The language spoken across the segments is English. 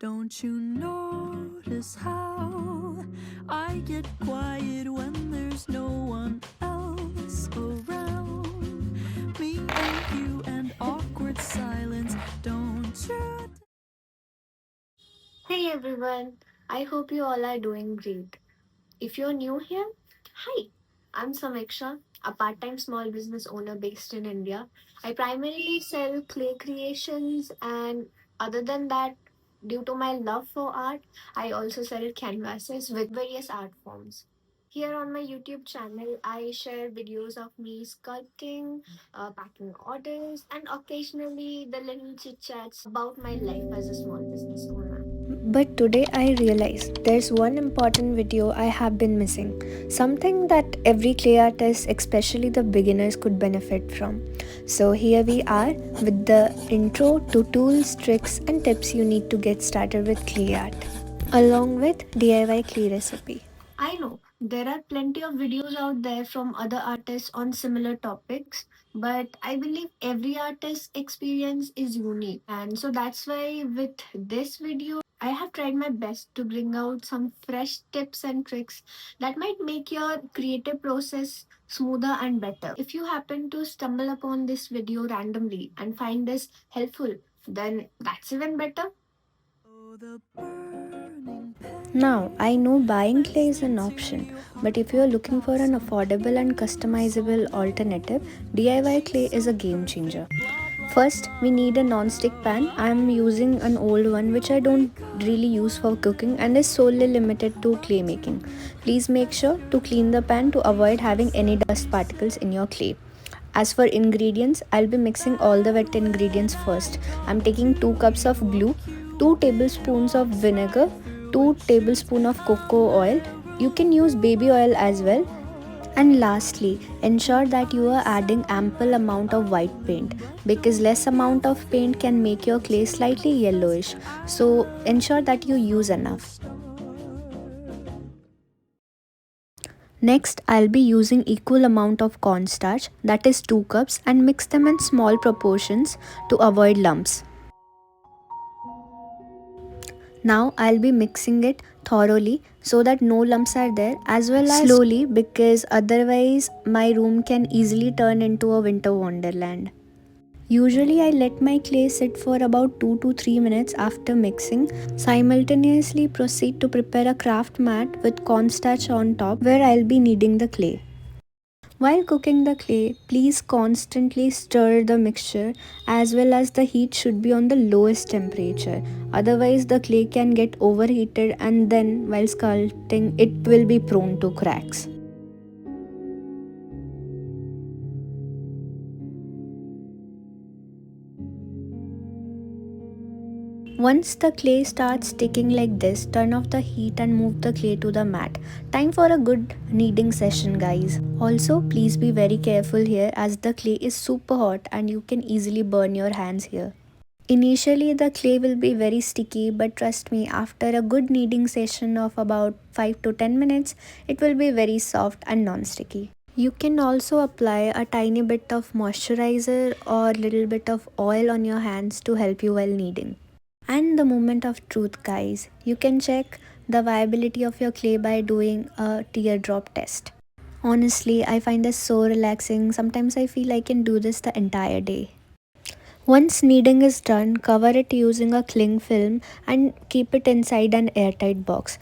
Don't you notice how I get quiet when there's no one else around? Me and you and awkward silence, don't you? Hey everyone, I hope you all are doing great. If you're new here, hi, I'm Samiksha, a part time small business owner based in India. I primarily sell clay creations, and other than that, due to my love for art, I also sell canvases with various art forms. Here on my YouTube channel, I share videos of me sculpting, packing orders, and occasionally the little chit chats about my life as a small business owner. But today I realize there's one important video I have been missing. Something that every clay artist, especially the beginners, could benefit from. So here we are with the intro to tools, tricks, and tips you need to get started with clay art, along with DIY clay recipe. I know there are plenty of videos out there from other artists on similar topics, but I believe every artist's experience is unique. And so that's why with this video, I have tried my best to bring out some fresh tips and tricks that might make your creative process smoother and better. If you happen to stumble upon this video randomly and find this helpful, then that's even better. Oh, the burning Now, I know buying pain clay is an listening to option, your but heart if you are one looking for an thousand affordable and customizable alternative, DIY clay is a game changer. First, we need a non-stick pan. I am using an old one which I don't really use for cooking and is solely limited to clay making. Please make sure to clean the pan to avoid having any dust particles in your clay. As for ingredients, I'll be mixing all the wet ingredients first. I'm taking 2 cups of glue, 2 tablespoons of vinegar, 2 tablespoons of cocoa oil. You can use baby oil as well. And lastly, ensure that you are adding ample amount of white paint because less amount of paint can make your clay slightly yellowish. So ensure that you use enough. Next, I'll be using equal amount of cornstarch, that is 2 cups, and mix them in small proportions to avoid lumps. Now I'll be mixing it thoroughly so that no lumps are there, as well as slowly because otherwise my room can easily turn into a winter wonderland. Usually, I let my clay sit for about 2 to 3 minutes after mixing. Simultaneously, proceed to prepare a craft mat with cornstarch on top where I'll be kneading the clay. While cooking the clay, please constantly stir the mixture as well as the heat should be on the lowest temperature. Otherwise, the clay can get overheated and then while sculpting, it will be prone to cracks. Once the clay starts sticking like this, turn off the heat and move the clay to the mat. Time for a good kneading session, guys. Also, please be very careful here as the clay is super hot and you can easily burn your hands here. Initially, the clay will be very sticky, but trust me, after a good kneading session of about 5 to 10 minutes, it will be very soft and non-sticky. You can also apply a tiny bit of moisturizer or little bit of oil on your hands to help you while kneading. And the moment of truth, guys. You can check the viability of your clay by doing a teardrop test. Honestly, I find this so relaxing. Sometimes I feel I can do this the entire day. Once kneading is done, cover it using a cling film and keep it inside an airtight box.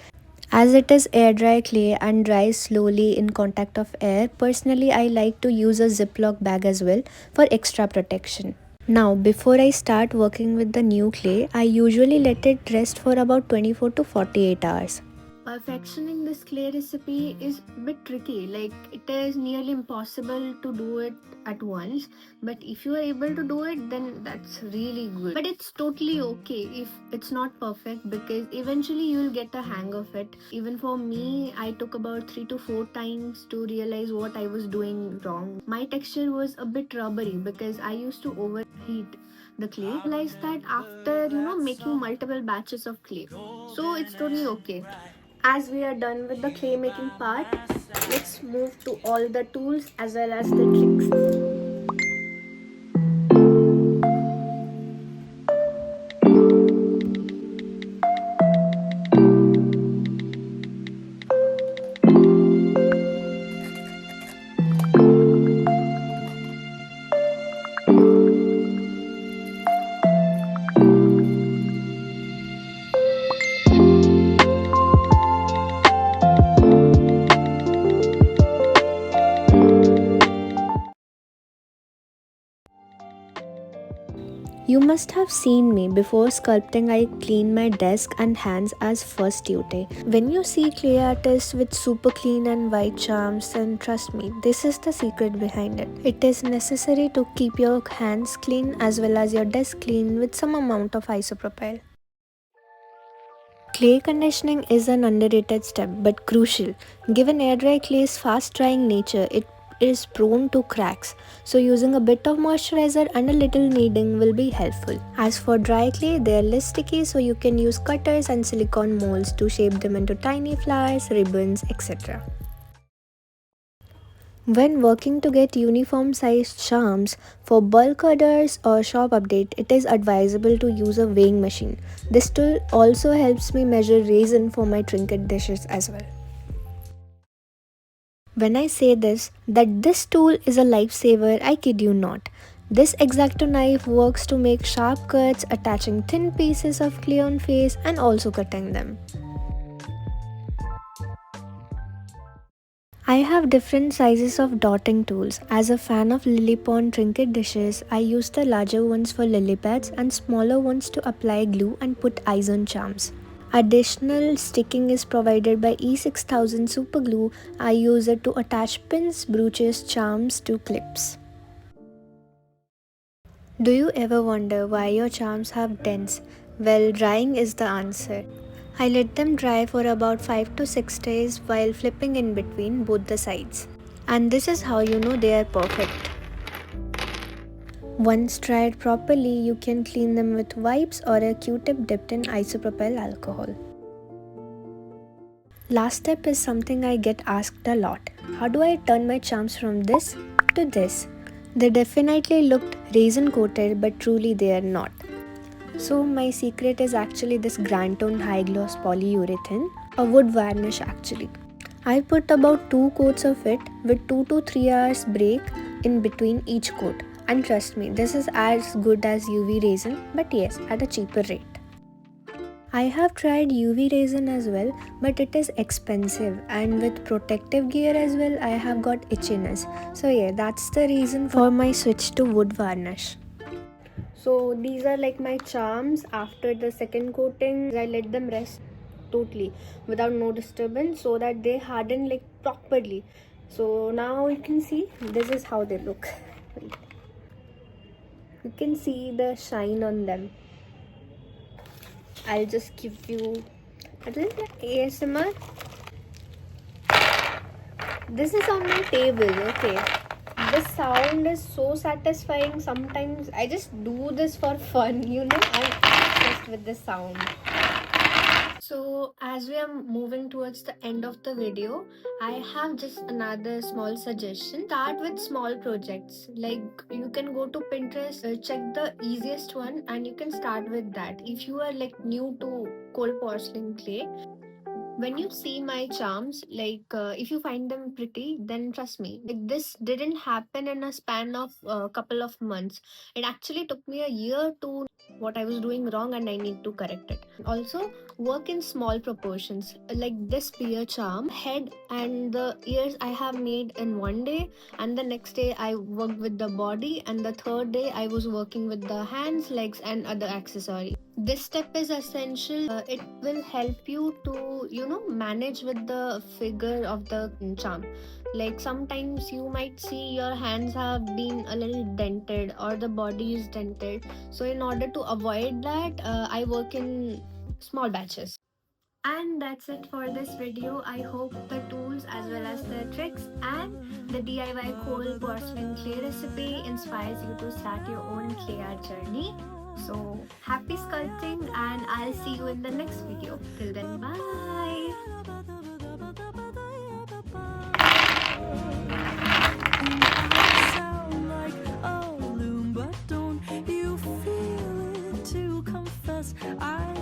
As it is air dry clay and dries slowly in contact of air, personally I like to use a Ziploc bag as well for extra protection. Now, before I start working with the new clay, I usually let it rest for about 24 to 48 hours. Perfectioning this clay recipe is a bit tricky, like it is nearly impossible to do it at once, but if you are able to do it, then that's really good. But it's totally okay if it's not perfect because eventually you'll get a hang of it. Even for me, I took about 3 to 4 times to realize what I was doing wrong. My texture was a bit rubbery because I used to overheat the clay. I realized that after making multiple batches of clay, so it's totally okay. As we are done with the clay making part, let's move to all the tools as well as the tricks. You must have seen me. Before sculpting, I clean my desk and hands as first duty. When you see clay artists with super clean and white charms, then trust me, this is the secret behind it. It is necessary to keep your hands clean as well as your desk clean with some amount of isopropyl. Clay conditioning is an underrated step but crucial. Given air dry clay's fast drying nature, it is prone to cracks, so using a bit of moisturizer and a little kneading will be helpful. As for dry clay, they are less sticky, so you can use cutters and silicone molds to shape them into tiny flowers, ribbons, etc. When working to get uniform sized charms, for bulk orders or shop update, it is advisable to use a weighing machine. This tool also helps me measure resin for my trinket dishes as well. When I say that this tool is a lifesaver, I kid you not. This X-Acto knife works to make sharp cuts, attaching thin pieces of clay on face and also cutting them. I have different sizes of dotting tools. As a fan of lily pond trinket dishes, I use the larger ones for lily pads and smaller ones to apply glue and put eyes on charms. Additional sticking is provided by E6000 super glue. I use it to attach pins, brooches, charms to clips. Do you ever wonder why your charms have dents? Well, drying is the answer. I let them dry for about 5 to 6 days while flipping in between both the sides. And this is how you know they are perfect. Once dried properly, you can clean them with wipes or a Q-tip dipped in isopropyl alcohol. Last step is something I get asked a lot. How do I turn my charms from this to this? They definitely looked resin coated, but truly they are not. So my secret is actually this Grand Tone High Gloss Polyurethane, a wood varnish actually. I put about 2 coats of it with 2 to 3 hours break in between each coat. And trust me, this is as good as UV resin, but yes, at a cheaper rate. I have tried UV resin as well, but it is expensive, and with protective gear as well, I have got itchiness. So yeah, that's the reason for my switch to wood varnish. So these are like my charms after the second coating. I let them rest totally without no disturbance so that they harden like properly. So now you can see this is how they look. You can see the shine on them. I'll just give you a little ASMR. This is on my table, okay. This sound is so satisfying. Sometimes I just do this for fun, you know. I'm obsessed with this sound. So as we are moving towards the end of the video, I have just another small suggestion. Start with small projects. Like you can go to Pinterest, check the easiest one and you can start with that. If you are like new to cold porcelain clay, when you see my charms, if you find them pretty, then trust me, like this didn't happen in a span of a couple of months. It actually took me a year to what I was doing wrong and I need to correct it. Also, work in small proportions. Like this beer charm, head and the ears I have made in one day, and the next day I worked with the body, and the third day I was working with the hands, legs, and other accessories. This step is essential. It will help you to manage with the figure of the charm. Like sometimes you might see your hands have been a little dented or the body is dented, so in order to avoid that, I work in small batches. And that's it for this video. I hope the tools as well as the tricks and the DIY cold porcelain clay recipe inspires you to start your own clay art journey. So happy sculpting and I'll see you in the next video. Till then, bye! Sound like a loom, but don't you feel it to confess? I